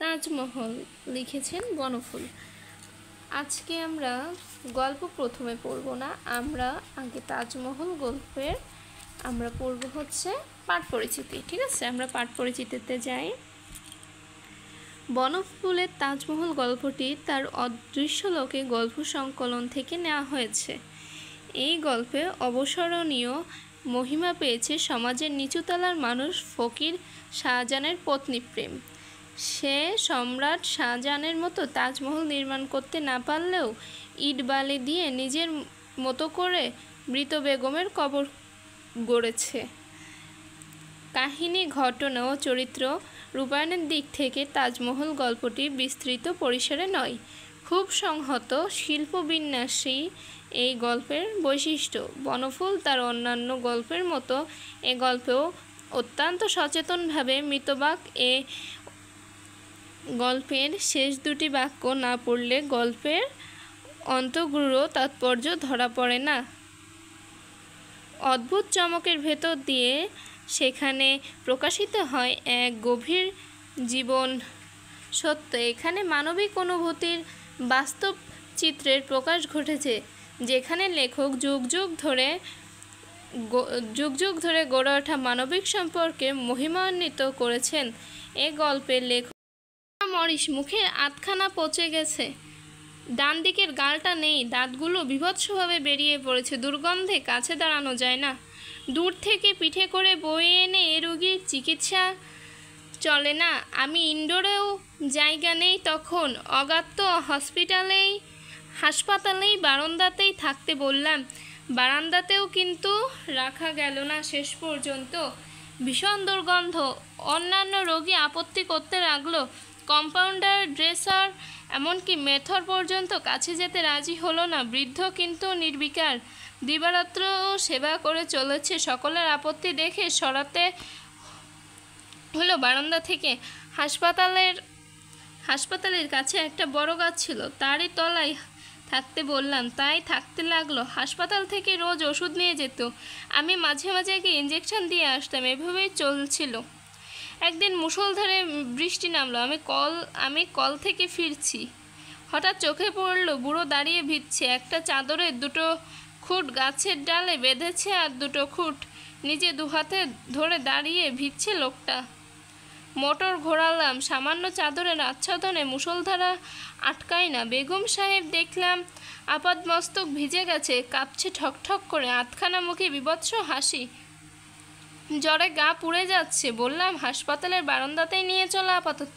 তাজমহল লিখেছেন বনফুল। আজকে আমরা গল্প প্রথমে পড়ব না, আমরা আগে তাজমহল গল্পের আমরা পড়ব হচ্ছে পাঠ পরিচিতি। ঠিক আছে, আমরা পাঠ পরিচিতিতে যাই। বনফুলের তাজমহল গল্পটি তার অদৃশ্য লোকে গল্প সংকলন থেকে নেওয়া হয়েছে। এই গল্পে অবসরণীয় মহিমা পেয়েছে সমাজের নিচুতলার মানুষ ফকির শাহজাহানের পত্নী প্রেম। সে সম্রাট শাহজাহানের মতো তাজমহল নির্মাণ করতে না পারলেও ইট বালি দিয়ে নিজের মতো করে মৃত বেগমের কবর গড়েছে। কাহিনী, ঘটনা ও চরিত্র রূপায়ণের দিক থেকে তাজমহল গল্পটি বিস্তৃত পরিসরে নয়, খুব সংহত শিল্পবিন্যাসই এই গল্পের বৈশিষ্ট্য। বনফুল তার অন্যান্য গল্পের মতো এ গল্পেও অত্যন্ত সচেতনভাবে মিতবাক। এ গল্পের শেষ দুটি বাক্য না পড়লে গল্পের অন্তর্গূঢ় তাৎপর্য ধরা পড়ে না। অদ্ভুত চমকের ভেতর দিয়ে সেখানে প্রকাশিত হয় এক গভীর জীবন সত্য। এখানে মানবিক অনুভূতির বাস্তব চিত্রের প্রকাশ ঘটেছে, যেখানে লেখক যুগ যুগ ধরে গড়ে ওঠা মানবিক সম্পর্কে মহিমান্বিত করেছেন। এ গল্পের লেখক মরিস মুখে আধখানা পচে গেছে, ডান দিকের গালটা নেই, দাঁতগুলো বিভৎসভাবে বেরিয়ে পড়েছে, দুর্গন্ধে কাছে দাঁড়ানো যায় না। দূর থেকে পিঠে করে বয়ে এনে এ রোগীর চিকিৎসা চলে না। আমি ইনডোরেও জায়গা নেই তখন, অগাত্য হাসপাতালেই বারান্দাতেই থাকতে বললাম। বারান্দাতেও কিন্তু রাখা গেল না শেষ পর্যন্ত। ভীষণ দুর্গন্ধ। অন্যান্য রোগী আপত্তি করতে লাগলো, কম্পাউন্ডার, ড্রেসার, এমনকি মেথর পর্যন্ত কাছে যেতে রাজি হলো না। বৃদ্ধ কিন্তু নির্বিকার, দিবারাত্র সেবা করে চলেছে। সকলের আপত্তি দেখে সরাতে হলো বারান্দা থেকে। হাসপাতালের কাছে একটা বড় গাছ ছিল, তারই তলায় থাকতে বললাম, তাই থাকতে লাগলো। হাসপাতাল থেকে রোজ ওষুধ নিয়ে যেত, আমি মাঝে মাঝে গিয়ে ইঞ্জেকশন দিয়ে আসতাম। এভাবেই চলছিল। একদিন মুষলধারে বৃষ্টি নামলো, আমি কল থেকে ফিরছি, হঠাৎ চোখে পড়লো বুড়ো দাঁড়িয়ে ভিজছে। একটা চাদরের দুটো খুঁট গাছের ডালে বেঁধেছে, আর দুটো খুঁট নিজে দুহাতে ধরে দাঁড়িয়ে ভিজছে লোকটা। মোটর ঘোরালাম, সামান্য চাদরের আচ্ছাদনে মুষলধারা আটকায় না। বেগম সাহেব দেখলাম আপাদমস্তক ভিজে গেছে, কাঁপছে ঠকঠক করে, আধখানা মুখে বিভৎস হাসি, জ্বরে গা পুড়ে যাচ্ছে। বললাম, হাসপাতালের বারান্দাতেই নিয়ে চলো আপাতত।